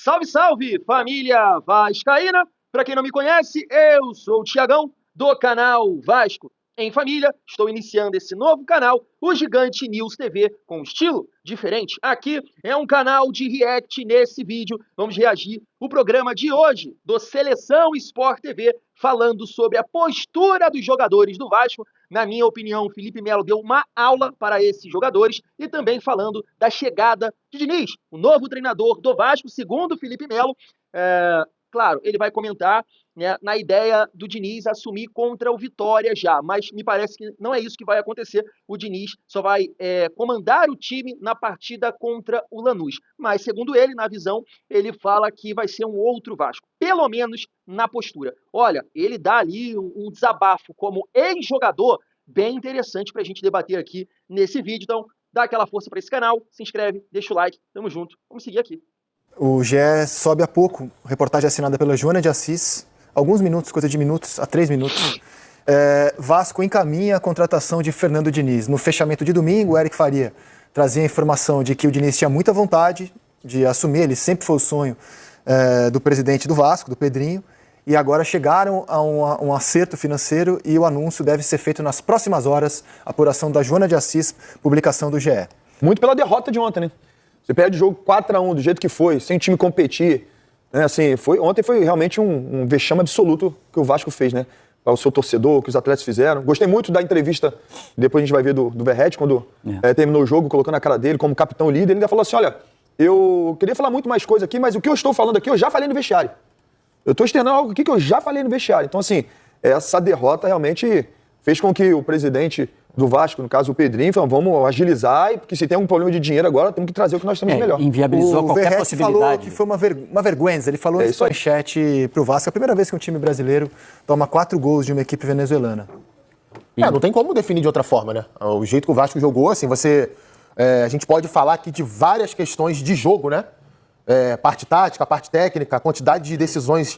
Salve, salve, família vascaína! Para quem não me conhece, eu sou o Thiagão, do canal Vasco em Família. Estou iniciando esse novo canal, o Gigante News TV, com estilo diferente. Aqui é um canal de react. Nesse vídeo vamos reagir o programa de hoje do Seleção Sport TV, falando sobre a postura dos jogadores do Vasco. Na minha opinião, o Felipe Melo deu uma aula para esses jogadores, e também falando da chegada de Diniz, o novo treinador do Vasco, segundo o Felipe Melo. Claro, ele vai comentar, né, na ideia do Diniz assumir contra o Vitória já, mas me parece que não é isso que vai acontecer. O Diniz só vai comandar o time na partida contra o Lanús. Mas, segundo ele, na visão, ele fala que vai ser um outro Vasco, pelo menos na postura. Olha, ele dá ali um desabafo como ex-jogador bem interessante para a gente debater aqui nesse vídeo. Então, dá aquela força para esse canal, se inscreve, deixa o like, tamo junto, vamos seguir aqui. O GE sobe há pouco, reportagem assinada pela Joana de Assis, alguns minutos, coisa de minutos a 3 minutos. Vasco encaminha a contratação de Fernando Diniz. No fechamento de domingo, o Eric Faria trazia a informação de que o Diniz tinha muita vontade de assumir, ele sempre foi o sonho do presidente do Vasco, do Pedrinho, e agora chegaram a um acerto financeiro e o anúncio deve ser feito nas próximas horas, apuração da Joana de Assis, publicação do GE. Muito pela derrota de ontem, né? Você perde o jogo 4-1 do jeito que foi, sem o time competir. Né? Assim, ontem foi realmente um vexame absoluto que o Vasco fez, né? Para o seu torcedor, que os atletas fizeram. Gostei muito da entrevista, depois a gente vai ver do Verratti, quando terminou o jogo, colocando a cara dele como capitão líder. Ele ainda falou assim, olha, eu queria falar muito mais coisa aqui, mas o que eu estou falando aqui, eu já falei no vestiário. Eu estou externando algo aqui que eu já falei no vestiário. Então, assim, essa derrota realmente fez com que o presidente do Vasco, no caso o Pedrinho, falou, vamos agilizar, porque se tem algum problema de dinheiro agora, temos que trazer o que nós temos de melhor. Inviabilizou qualquer Verratti possibilidade. Falou que foi uma vergonha, ele falou isso em manchete pro Vasco. É a primeira vez que um time brasileiro toma 4 gols de uma equipe venezuelana. Não tem como definir de outra forma, né? O jeito que o Vasco jogou, assim, a gente pode falar aqui de várias questões de jogo, né? Parte tática, parte técnica, a quantidade de decisões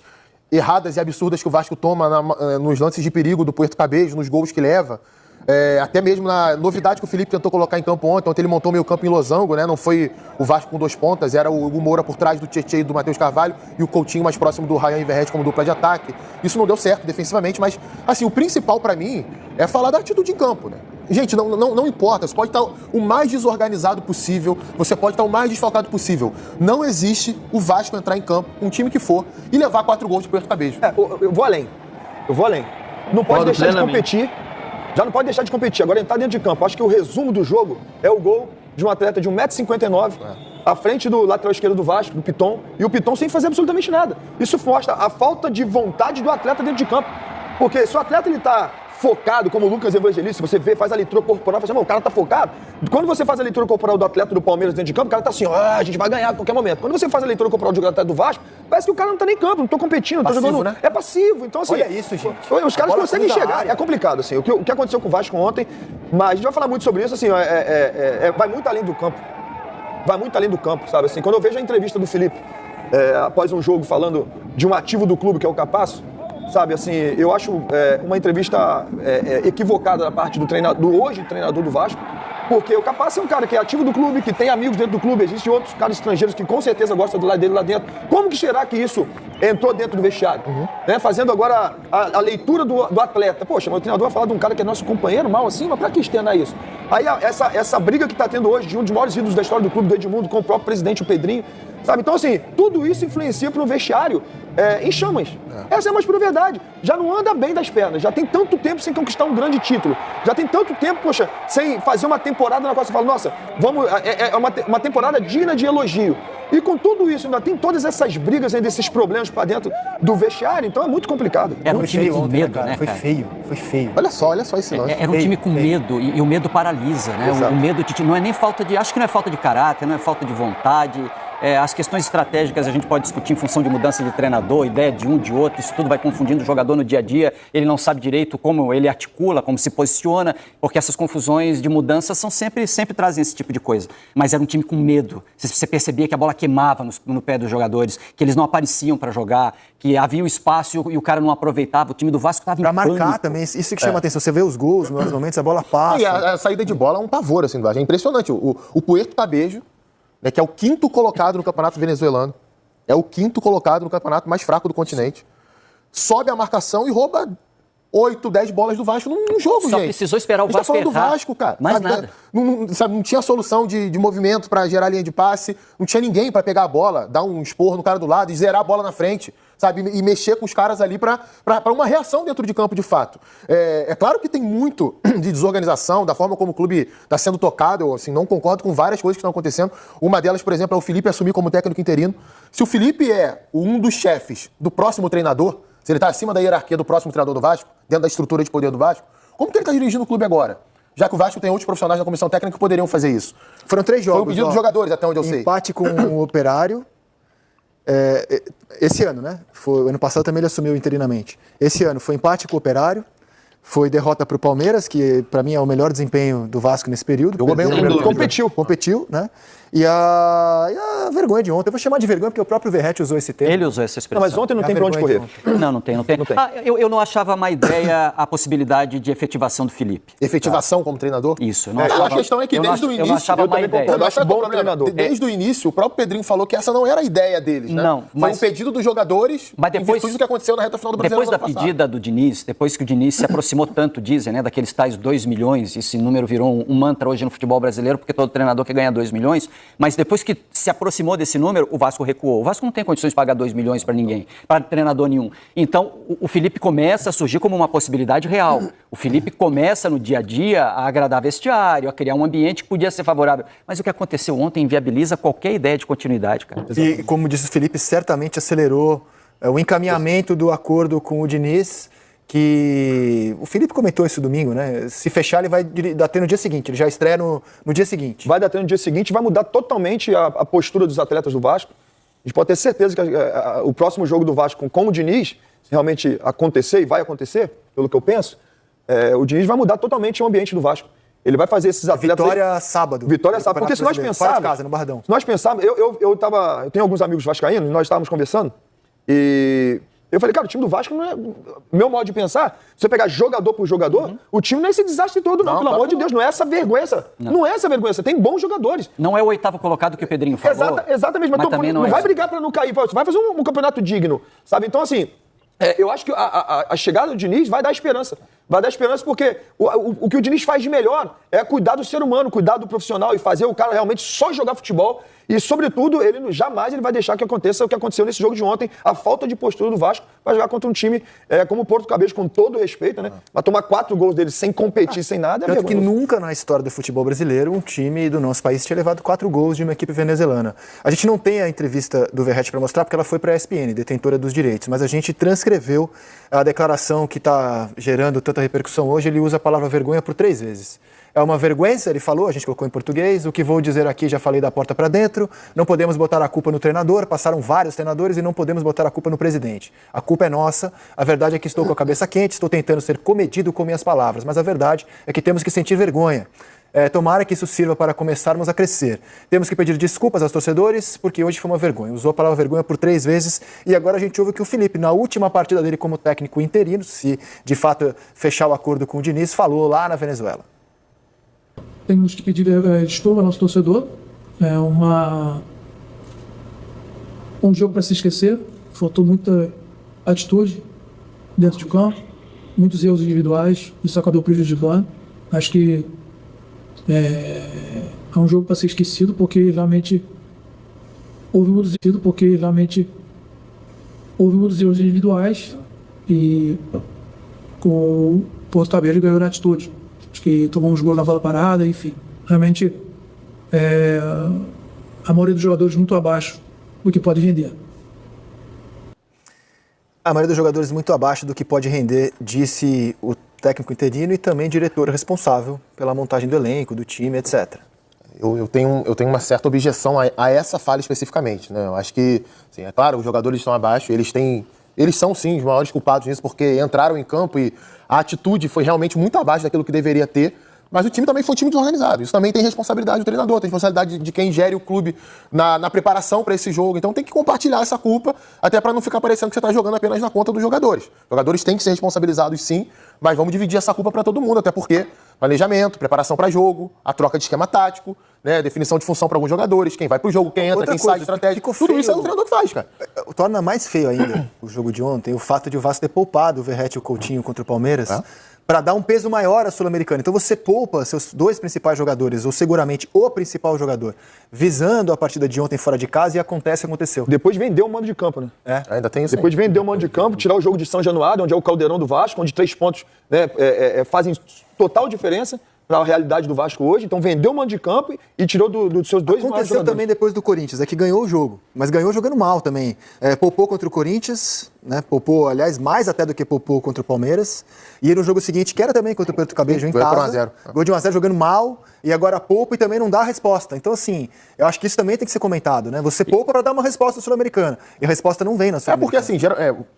erradas e absurdas que o Vasco toma nos lances de perigo do Puerto Cabello, nos gols que leva. Até mesmo na novidade que o Felipe tentou colocar em campo ontem ele montou meio campo em losango, né? Não foi o Vasco com 2 pontas, era o Moura por trás do Tietchan e do Matheus Carvalho e o Coutinho mais próximo do Ryan e Verratti como dupla de ataque. Isso não deu certo defensivamente, mas assim, o principal pra mim é falar da atitude em campo, né? Gente, não importa, você pode estar o mais desorganizado possível, você pode estar o mais desfalcado possível. Não existe o Vasco entrar em campo, um time que for, e levar 4 gols de Puerto Cabello. Eu vou além. Não pode deixar de competir. Já não pode deixar de competir, agora ele tá dentro de campo. Acho que o resumo do jogo é o gol de um atleta de 1,59 m, à frente do lateral esquerdo do Vasco, do Piton, e o Piton sem fazer absolutamente nada. Isso mostra a falta de vontade do atleta dentro de campo. Porque se o atleta ele tá focado, como o Lucas Evangelista, você vê, faz a leitura corporal, fala assim, o cara tá focado. Quando você faz a leitura corporal do atleta do Palmeiras dentro de campo, o cara tá assim, a gente vai ganhar a qualquer momento. Quando você faz a leitura corporal do atleta do Vasco, parece que o cara não tá nem em campo, não tô competindo, não tô jogando. Né? É passivo. Então, assim, olha isso, gente. Os caras conseguem chegar. É complicado, assim. O que aconteceu com o Vasco ontem, mas a gente vai falar muito sobre isso, assim, vai muito além do campo. Vai muito além do campo, sabe? Assim, quando eu vejo a entrevista do Felipe, após um jogo, falando de um ativo do clube, que é o Capasso, sabe, assim, eu acho uma entrevista equivocada da parte do hoje treinador do Vasco, porque o Capasso é um cara que é ativo do clube, que tem amigos dentro do clube, existem outros caras estrangeiros que com certeza gostam do lado dele lá dentro. Como que será que isso entrou dentro do vestiário? Né? Fazendo agora a leitura do atleta. Poxa, mas o treinador vai falar de um cara que é nosso companheiro, mal assim, mas pra que externar isso? Aí essa briga que tá tendo hoje de um dos maiores ídolos da história do clube, do Edmundo, com o próprio presidente, o Pedrinho, sabe? Então, assim, tudo isso influencia pro vestiário em chamas. Essa é a mais pura verdade. Já não anda bem das pernas, já tem tanto tempo sem conquistar um grande título, já tem tanto tempo, poxa, sem fazer uma temporada na qual você fala, nossa, uma temporada digna de elogio. E com tudo isso, ainda tem todas essas brigas, ainda esses problemas pra dentro do vestiário, então é muito complicado. Era um time com medo, né, Foi cara? feio. Olha só esse lance. Era um time com medo, e o medo paralisa, né? O medo não é nem falta de... Acho que não é falta de caráter, não é falta de vontade. As questões estratégicas a gente pode discutir em função de mudança de treinador, ideia de um, de outro, isso tudo vai confundindo o jogador no dia a dia, ele não sabe direito como ele articula, como se posiciona, porque essas confusões de mudança sempre trazem esse tipo de coisa. Mas era um time com medo, você percebia que a bola queimava no pé dos jogadores, que eles não apareciam para jogar, que havia um espaço e o cara não aproveitava, o time do Vasco estava em pânico. Pra marcar também, isso que chama atenção, você vê os gols, nos momentos a bola passa. E a saída de bola é um pavor, assim, do Vasco. É impressionante, o Puerto Cabello, né, que é o 5º colocado no campeonato venezuelano, é o 5º colocado no campeonato mais fraco do continente. Sobe a marcação e rouba 8, 10 bolas do Vasco num jogo, gente. Só precisou esperar o Vasco errar. A gente tá falando do Vasco, cara. Mais nada. Não tinha solução de movimento para gerar linha de passe, não tinha ninguém para pegar a bola, dar um esporro no cara do lado e zerar a bola na frente, sabe? E mexer com os caras ali para uma reação dentro de campo, de fato. É claro que tem muito de desorganização, da forma como o clube está sendo tocado. Eu, assim, não concordo com várias coisas que estão acontecendo. Uma delas, por exemplo, é o Felipe assumir como técnico interino. Se o Felipe é um dos chefes do próximo treinador, se ele está acima da hierarquia do próximo treinador do Vasco, dentro da estrutura de poder do Vasco, como que ele está dirigindo o clube agora? Já que o Vasco tem outros profissionais da comissão técnica que poderiam fazer isso. Foram 3 jogos. Foi o pedido dos jogadores, até onde eu sei. Empate com o Operário. Esse ano, né? Ano passado também ele assumiu interinamente. Esse ano foi empate com o Operário. Foi derrota para o Palmeiras, que para mim é o melhor desempenho do Vasco nesse período. Jogou bem, competiu, né? E a vergonha de ontem. Eu vou chamar de vergonha porque o próprio Verratti usou esse termo. Ele usou essa expressão. Não, mas ontem não tem para onde correr. Não tem. Eu não achava má ideia a possibilidade de efetivação do Felipe. Efetivação como treinador? Isso. A questão é que desde o início... Eu não achava má ideia. Eu acho bom treinador. Desde o início, o próprio Pedrinho falou que essa não era a ideia deles, né? Não, Foi um pedido dos jogadores, mas depois, em virtude do que aconteceu na reta final do Brasileiro. Depois da pedida do Diniz, depois que o Diniz se aproximou tanto, dizem, né, daqueles tais 2 milhões, esse número virou um mantra hoje no futebol brasileiro, porque todo treinador quer ganhar 2 milhões, mas depois que se aproximou desse número, o Vasco recuou. O Vasco não tem condições de pagar 2 milhões para ninguém, para treinador nenhum. Então, o Felipe começa a surgir como uma possibilidade real. O Felipe começa no dia a dia a agradar vestiário, a criar um ambiente que podia ser favorável. Mas o que aconteceu ontem inviabiliza qualquer ideia de continuidade, cara. E, como disse o Felipe, certamente acelerou o encaminhamento do acordo com o Diniz, que o Felipe comentou isso domingo, né? Se fechar, ele vai dar no dia seguinte, ele já estreia no dia seguinte. Vai dar no dia seguinte, vai mudar totalmente a postura dos atletas do Vasco. A gente pode ter certeza que o próximo jogo do Vasco com o Diniz, se realmente acontecer, e vai acontecer, pelo que eu penso, o Diniz vai mudar totalmente o ambiente do Vasco. Ele vai fazer esses atletas... Vitória sábado. Vitória sábado. Porque se nós pensarmos... Fora de casa, no Bardão. Se nós pensarmos... Eu tenho alguns amigos vascaínos, nós estávamos conversando, e... Eu falei, cara, o time do Vasco não é... Meu modo de pensar, se você pegar jogador por jogador, o time não é esse desastre todo, não. Pelo amor de Deus, não é essa vergonha. Não é essa vergonha. Tem bons jogadores. Não é o 8º colocado que o Pedrinho falou. Exatamente, mas também não vai brigar pra não cair. Vai fazer um campeonato digno, sabe? Então, assim, eu acho que a chegada do Diniz vai dar esperança. Vai dar esperança porque o que o Diniz faz de melhor é cuidar do ser humano, cuidar do profissional e fazer o cara realmente só jogar futebol. E, sobretudo, jamais ele vai deixar que aconteça o que aconteceu nesse jogo de ontem, a falta de postura do Vasco para jogar contra um time como o Porto Cabelo, com todo respeito, né? Mas tomar 4 gols dele sem competir, sem nada, é tanto que vergonhoso. nunca na história do futebol brasileiro um time do nosso país tinha levado 4 gols de uma equipe venezuelana. A gente não tem a entrevista do Verratti para mostrar porque ela foi para a ESPN, detentora dos direitos, mas a gente transcreveu a declaração que está gerando tanta repercussão hoje. Ele usa a palavra vergonha por 3 vezes. É uma vergonha, ele falou, a gente colocou em português, o que vou dizer aqui já falei da porta para dentro, não podemos botar a culpa no treinador, passaram vários treinadores e não podemos botar a culpa no presidente. A culpa é nossa, a verdade é que estou com a cabeça quente, estou tentando ser comedido com minhas palavras, mas a verdade é que temos que sentir vergonha. Tomara que isso sirva para começarmos a crescer. Temos que pedir desculpas aos torcedores, porque hoje foi uma vergonha. Usou a palavra vergonha por 3 vezes e agora a gente ouve que o Felipe, na última partida dele como técnico interino, se de fato fechar o acordo com o Diniz, falou lá na Venezuela. Temos que pedir desculpa ao nosso torcedor. É um jogo para se esquecer. Faltou muita atitude dentro de campo, muitos erros individuais. Isso acabou prejudicando. Acho que é um jogo para ser esquecido, porque realmente houve muitos erros individuais e com o Porto Cabelo ganhou na atitude. Acho que tomou uns gols na bola parada, enfim. Realmente, a maioria dos jogadores muito abaixo do que pode render. A maioria dos jogadores muito abaixo do que pode render, disse o técnico interino e também diretor responsável pela montagem do elenco, do time, etc. Eu tenho uma certa objeção a essa fala especificamente, né? Eu acho que, assim, é claro, os jogadores estão abaixo, eles são, sim, os maiores culpados nisso, porque entraram em campo e a atitude foi realmente muito abaixo daquilo que deveria ter, mas o time também foi um time desorganizado. Isso também tem responsabilidade do treinador, tem responsabilidade de quem gere o clube na preparação para esse jogo. Então tem que compartilhar essa culpa, até para não ficar parecendo que você está jogando apenas na conta dos jogadores. Os jogadores têm que ser responsabilizados, sim, mas vamos dividir essa culpa para todo mundo, até porque planejamento, preparação para jogo, a troca de esquema tático, né? Definição de função para alguns jogadores, quem vai pro jogo, quem entra, quem sai de estratégia. Tudo isso é o treinador que faz, cara. Torna mais feio ainda o jogo de ontem o fato de o Vasco ter poupado o Verratti e o Coutinho contra o Palmeiras para dar um peso maior à Sul-Americana. Então você poupa seus dois principais jogadores, ou seguramente o principal jogador, visando a partida de ontem fora de casa e acontece o que aconteceu. Depois vendeu o mando de campo, né? Ainda tem isso. Depois de vender o mando de campo, tirar o jogo de São Januário, onde é o caldeirão do Vasco, onde 3 pontos, né, fazem total diferença para a realidade do Vasco hoje. Então vendeu o mando de campo e tirou dos seus dois maiores jogadores. Aconteceu também depois do Corinthians, que ganhou o jogo, mas ganhou jogando mal também. Poupou contra o Corinthians, né? Poupou, aliás, mais até do que poupou contra o Palmeiras. E no jogo seguinte, que era também contra o Porto Cabejo em casa, gol de 1-0 jogando mal, e agora poupa e também não dá a resposta. Então, assim, eu acho que isso também tem que ser comentado, né? Você poupa para dar uma resposta sul-americana, e a resposta não vem na sul-americana. Porque, assim,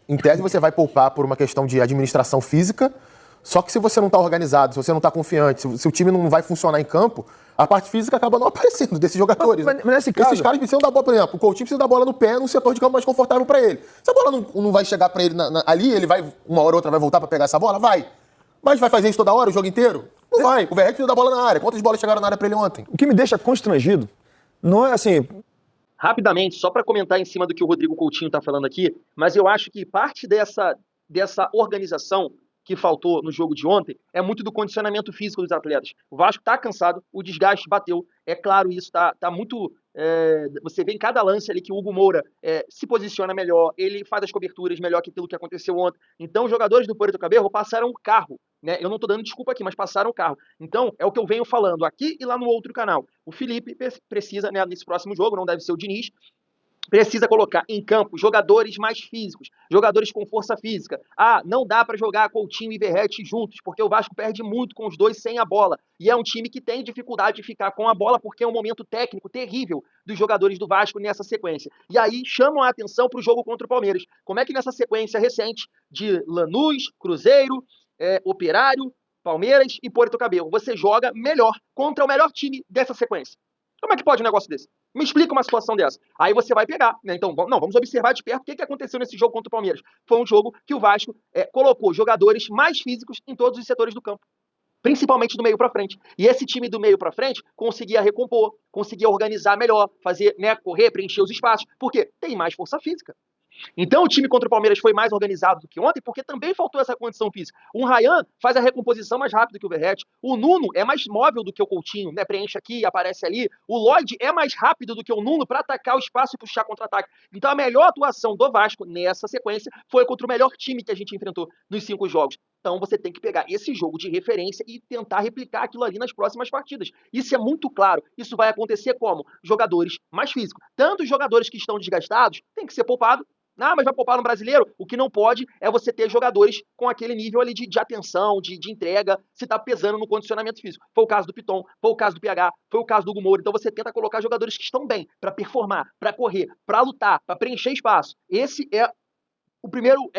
em tese você vai poupar por uma questão de administração física. Só que se você não está organizado, se você não está confiante, se o time não vai funcionar em campo, a parte física acaba não aparecendo desses jogadores. Mas nesse caso... Esses caras precisam da bola, por exemplo, o Coutinho precisa da bola no pé, num setor de campo mais confortável para ele. Se a bola não vai chegar para ele ali, ele vai, uma hora ou outra, vai voltar para pegar essa bola? Vai. Mas vai fazer isso toda hora, o jogo inteiro? Não vai. O Verratti precisa da bola na área. Quantas bolas chegaram na área para ele ontem? O que me deixa constrangido não é assim... Rapidamente, só para comentar em cima do que o Rodrigo Coutinho está falando aqui, mas eu acho que parte dessa organização que faltou no jogo de ontem é muito do condicionamento físico dos atletas. O Vasco está cansado, o desgaste bateu, é claro isso, tá muito... você vê em cada lance ali que o Hugo Moura se posiciona melhor, ele faz as coberturas melhor que aquilo que aconteceu ontem. Então os jogadores do Puerto Cabello passaram o carro, né? Eu não estou dando desculpa aqui, mas passaram o carro. Então é o que eu venho falando aqui e lá no outro canal. O Felipe precisa, né, nesse próximo jogo, não deve ser o Diniz, precisa colocar em campo jogadores mais físicos, jogadores com força física. Não dá para jogar Coutinho e Verratti juntos, porque o Vasco perde muito com os dois sem a bola. E é um time que tem dificuldade de ficar com a bola, porque é um momento técnico terrível dos jogadores do Vasco nessa sequência. E aí chamam a atenção para o jogo contra o Palmeiras. Como é que nessa sequência recente de Lanús, Cruzeiro, Operário, Palmeiras e Puerto Cabello, você joga melhor contra o melhor time dessa sequência? Como é que pode um negócio desse? Me explica uma situação dessa. Aí você vai pegar, né? Então, vamos observar de perto o que aconteceu nesse jogo contra o Palmeiras. Foi um jogo que o Vasco colocou jogadores mais físicos em todos os setores do campo, principalmente do meio para frente. E esse time do meio para frente conseguia recompor, conseguia organizar melhor, fazer, né, correr, preencher os espaços, porque tem mais força física. Então o time contra o Palmeiras foi mais organizado do que ontem, porque também faltou essa condição física. O Ryan faz a recomposição mais rápido que o Verratti. O Nuno é mais móvel do que o Coutinho, né? Preenche aqui, aparece ali. O Lloyd é mais rápido do que o Nuno para atacar o espaço e puxar contra-ataque. Então a melhor atuação do Vasco nessa sequência foi contra o melhor time que a gente enfrentou nos 5 jogos. Então você tem que pegar esse jogo de referência e tentar replicar aquilo ali nas próximas partidas. Isso é muito claro. Isso vai acontecer como? Jogadores mais físicos. Tanto os jogadores que estão desgastados tem que ser poupado. Mas vai poupar no brasileiro? O que não pode é você ter jogadores com aquele nível ali de atenção, de entrega, se tá pesando no condicionamento físico. Foi o caso do Piton, foi o caso do PH, foi o caso do Hugo Moura. Então você tenta colocar jogadores que estão bem para performar, para correr, para lutar, para preencher espaço. Esse é o primeiro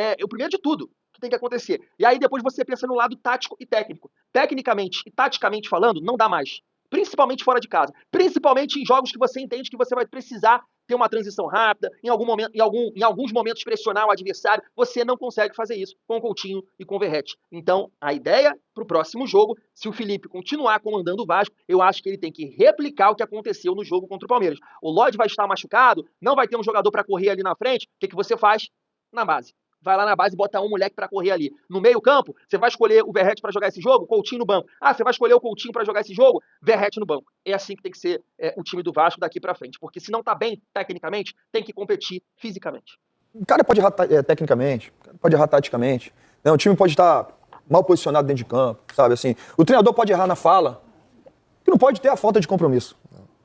de tudo que tem que acontecer. E aí depois você pensa no lado tático e técnico. Tecnicamente e taticamente falando, não dá mais. Principalmente fora de casa. Principalmente em jogos que você entende que você vai precisar ter uma transição rápida, em alguns momentos pressionar o adversário. Você não consegue fazer isso com o Coutinho e com o Verratti. Então, a ideia para o próximo jogo, se o Felipe continuar comandando o Vasco, eu acho que ele tem que replicar o que aconteceu no jogo contra o Palmeiras. O Lloyd vai estar machucado, não vai ter um jogador para correr ali na frente. O que você faz? Na base. Vai lá na base e bota um moleque pra correr ali. No meio campo, você vai escolher o Verratti pra jogar esse jogo, Coutinho no banco. Você vai escolher o Coutinho pra jogar esse jogo, Verratti no banco. É assim que tem que ser o time do Vasco daqui pra frente. Porque se não tá bem tecnicamente, tem que competir fisicamente. O cara pode errar tecnicamente, pode errar taticamente. Né? O time pode estar mal posicionado dentro de campo, sabe? Assim, o treinador pode errar na fala, que não pode ter a falta de compromisso.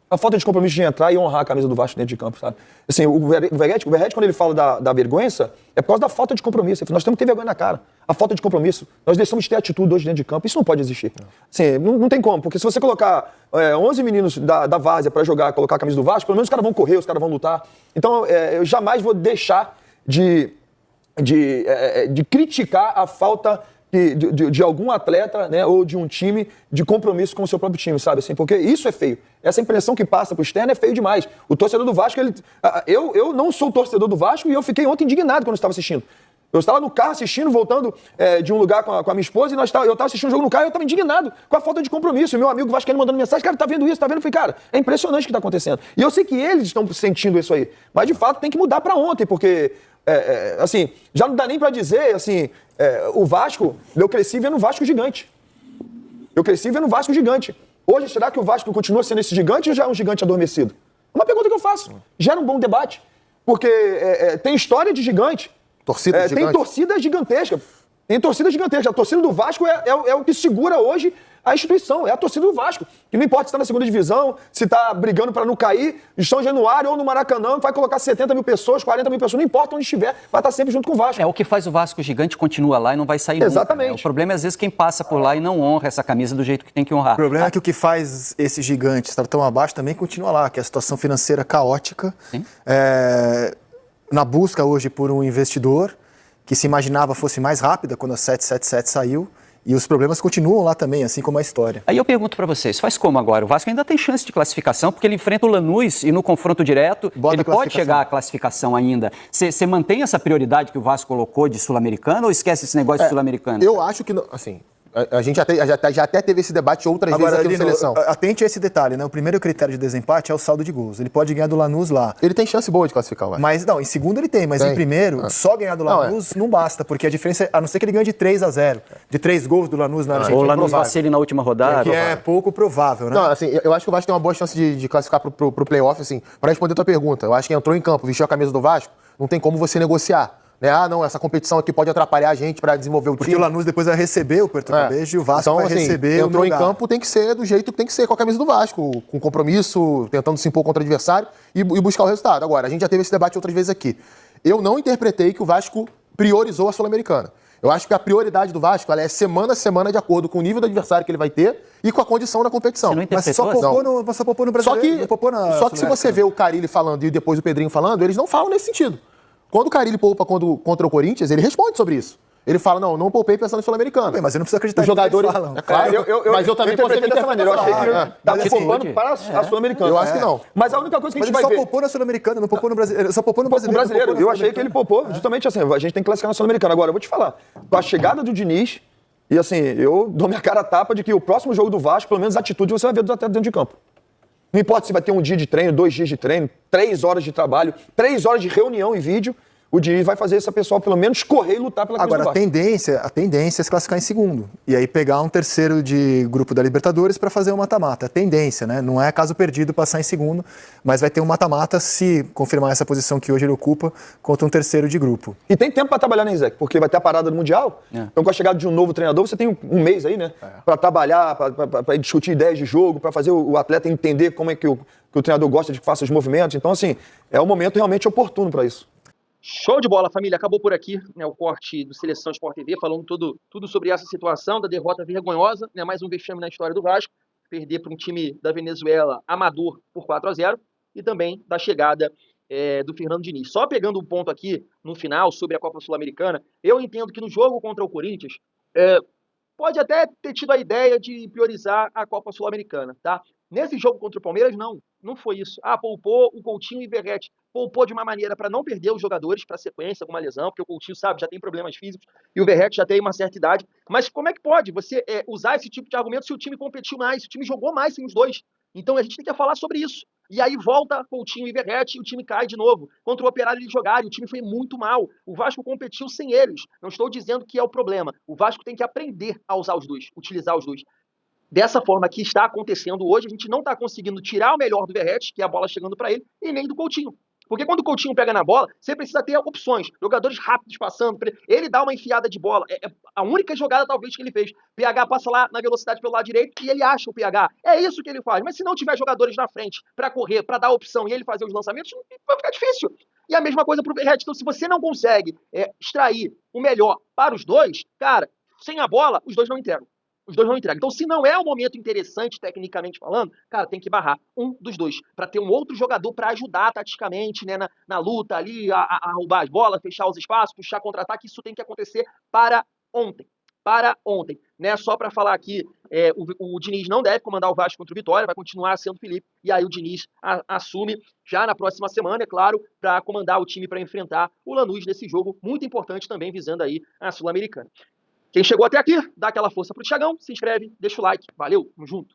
A falta de compromisso de entrar e honrar a camisa do Vasco dentro de campo, sabe? Assim, o Verratti, quando ele fala da vergonha, é por causa da falta de compromisso. Nós temos que ter vergonha na cara. A falta de compromisso. Nós deixamos de ter atitude hoje dentro de campo. Isso não pode existir. Assim, não tem como. Porque se você colocar 11 meninos da várzea para jogar, colocar a camisa do Vasco, pelo menos os caras vão correr, os caras vão lutar. Então, eu jamais vou deixar de criticar a falta de algum atleta, né, ou de um time de compromisso com o seu próprio time, sabe? Assim, porque isso é feio. Essa impressão que passa pro externo é feio demais. O torcedor do Vasco, eu não sou torcedor do Vasco e eu fiquei ontem indignado quando estava assistindo. Eu estava no carro assistindo, voltando de um lugar com a minha esposa, e eu estava assistindo o jogo no carro e eu estava indignado com a falta de compromisso. E meu amigo vascaíno mandando mensagem, cara, tá vendo isso, tá vendo? Eu falei, cara, é impressionante o que está acontecendo. E eu sei que eles estão sentindo isso aí, mas de fato tem que mudar para ontem, porque, assim, já não dá nem para dizer, assim, o Vasco, eu cresci vendo o Vasco gigante. Eu cresci vendo o Vasco gigante. Hoje, será que o Vasco continua sendo esse gigante ou já é um gigante adormecido? É uma pergunta que eu faço. Gera um bom debate, porque tem história de gigante. Torcida gigante. Tem torcida gigantesca. Tem torcida gigantesca. A torcida do Vasco é o que segura hoje a instituição. É a torcida do Vasco. Que não importa se está na segunda divisão, se está brigando para não cair, de São Januário ou no Maracanã, vai colocar 70 mil pessoas, 40 mil pessoas, não importa onde estiver, vai estar sempre junto com o Vasco. O que faz o Vasco gigante continua lá e não vai sair nunca. Exatamente. Né? O problema é, às vezes, quem passa por lá e não honra essa camisa do jeito que tem que honrar. O problema é que o que faz esse gigante estar tão abaixo também continua lá, que é a situação financeira caótica. Na busca hoje por um investidor que se imaginava fosse mais rápida quando a 777 saiu, e os problemas continuam lá também, assim como a história. Aí eu pergunto para vocês, faz como agora? O Vasco ainda tem chance de classificação, porque ele enfrenta o Lanús e no confronto direto ele pode chegar à classificação ainda. Você mantém essa prioridade que o Vasco colocou de Sul-Americano ou esquece esse negócio de Sul-Americano? Eu acho que, assim, a gente já até teve esse debate outras vezes aqui na seleção. Atente a esse detalhe, né? O primeiro critério de desempate é o saldo de gols. Ele pode ganhar do Lanús lá. Ele tem chance boa de classificar, vai. Mas não, em segundo ele tem, mas em primeiro, só ganhar do Lanús não basta, porque a diferença, a não ser que ele ganhe de 3-0, de 3 gols do Lanús na Argentina. Ou o Lanús vacile na última rodada. Que é pouco provável, né? Não, assim, eu acho que o Vasco tem uma boa chance de classificar pro playoff, assim, para responder a tua pergunta. Eu acho que entrou em campo, vestiu a camisa do Vasco, não tem como você negociar. Né? Não, essa competição aqui pode atrapalhar a gente para desenvolver o time. Porque o Lanús depois vai receber o Puerto Cabello e o Vasco então, vai assim, receber o entrou lugar. em campo, tem que ser do jeito que tem que ser, com a camisa do Vasco, com compromisso, tentando se impor contra o adversário e buscar o resultado. Agora, a gente já teve esse debate outras vezes aqui. Eu não interpretei que o Vasco priorizou a Sul-Americana. Eu acho que a prioridade do Vasco ela é semana a semana de acordo com o nível do adversário que ele vai ter e com a condição da competição. Você não Mas interpretou? só popou no Brasileiro. Só que se você vê o Carille falando e depois o Pedrinho falando, eles não falam nesse sentido. Quando o Carille poupa contra o Corinthians, ele responde sobre isso. Ele fala, não poupei pensando em Sul-Americano. Mas eu não preciso acreditar Os jogadores falam. É claro, mas eu também interpretei dessa maneira. Eu achei que ele estava poupando para a Sul-Americana. Eu acho que não. Mas a única coisa que a gente Mas vai ver... ele só poupou na Sul-Americana, não poupou no Brasileiro. Só poupou no O Brasileiro. brasileiro, eu achei que ele poupou justamente assim, a gente tem que classificar na Sul-Americana. Agora, eu vou te falar, com a chegada do Diniz, e assim, eu dou minha cara a tapa de que o próximo jogo do Vasco, pelo menos a atitude, você vai ver dos atletas dentro de campo. Não importa se vai ter um dia de treino, 2 dias de treino, 3 horas de trabalho, 3 horas de reunião em vídeo, o Diniz vai fazer essa pessoa pelo menos correr e lutar pela camisa do Vasco. Agora, a tendência é se classificar em segundo. E aí pegar um terceiro de grupo da Libertadores para fazer o mata-mata. A tendência, né? Não é caso perdido passar em segundo, mas vai ter um mata-mata se confirmar essa posição que hoje ele ocupa contra um terceiro de grupo. E tem tempo para trabalhar, né, Isaac? Porque vai ter a parada do Mundial. Então, com a chegada de um novo treinador, você tem um mês aí, né? Para trabalhar, para discutir ideias de jogo, para fazer o atleta entender como é que o treinador gosta de que faça os movimentos. Então, assim, é um momento realmente oportuno para isso. Show de bola, família. Acabou por aqui, né, o corte do Seleção Sport TV, falando tudo sobre essa situação da derrota vergonhosa, né, mais um vexame na história do Vasco, perder para um time da Venezuela amador por 4-0 e também da chegada do Fernando Diniz. Só pegando um ponto aqui no final sobre a Copa Sul-Americana, eu entendo que no jogo contra o Corinthians, pode até ter tido a ideia de priorizar a Copa Sul-Americana, tá? Nesse jogo contra o Palmeiras, não foi isso. Poupou o Coutinho e o Verratti. Poupou de uma maneira para não perder os jogadores para sequência, alguma lesão, porque o Coutinho, sabe, já tem problemas físicos e o Verratti já tem uma certa idade. Mas como é que pode você usar esse tipo de argumento se o time competiu mais, se o time jogou mais sem os dois? Então a gente tem que falar sobre isso. E aí volta Coutinho e Verratti e o time cai de novo. Contra o Operário eles jogaram, o time foi muito mal. O Vasco competiu sem eles. Não estou dizendo que é o problema. O Vasco tem que aprender a usar os dois, utilizar os dois. Dessa forma que está acontecendo hoje, a gente não está conseguindo tirar o melhor do Verratti, que é a bola chegando para ele, e nem do Coutinho. Porque quando o Coutinho pega na bola, você precisa ter opções, jogadores rápidos passando, ele dá uma enfiada de bola. É a única jogada, talvez, que ele fez. PH passa lá na velocidade pelo lado direito e ele acha o PH. É isso que ele faz. Mas se não tiver jogadores na frente para correr, para dar opção e ele fazer os lançamentos, vai ficar difícil. E a mesma coisa para o Verratti. Então, se você não consegue extrair o melhor para os dois, cara, sem a bola, os dois não entregam. Os dois não entregam. Então, se não é um momento interessante, tecnicamente falando, cara, tem que barrar um dos dois, para ter um outro jogador para ajudar taticamente, né, na luta ali, a roubar as bolas, fechar os espaços, puxar contra-ataque. Isso tem que acontecer para ontem. para ontem. Né? Só para falar aqui, o Diniz não deve comandar o Vasco contra o Vitória, vai continuar sendo o Felipe, e aí o Diniz assume já na próxima semana, é claro, para comandar o time para enfrentar o Lanús nesse jogo muito importante também, visando aí a Sul-Americana. Quem chegou até aqui, dá aquela força pro Thiagão, se inscreve, deixa o like. Valeu, tamo junto.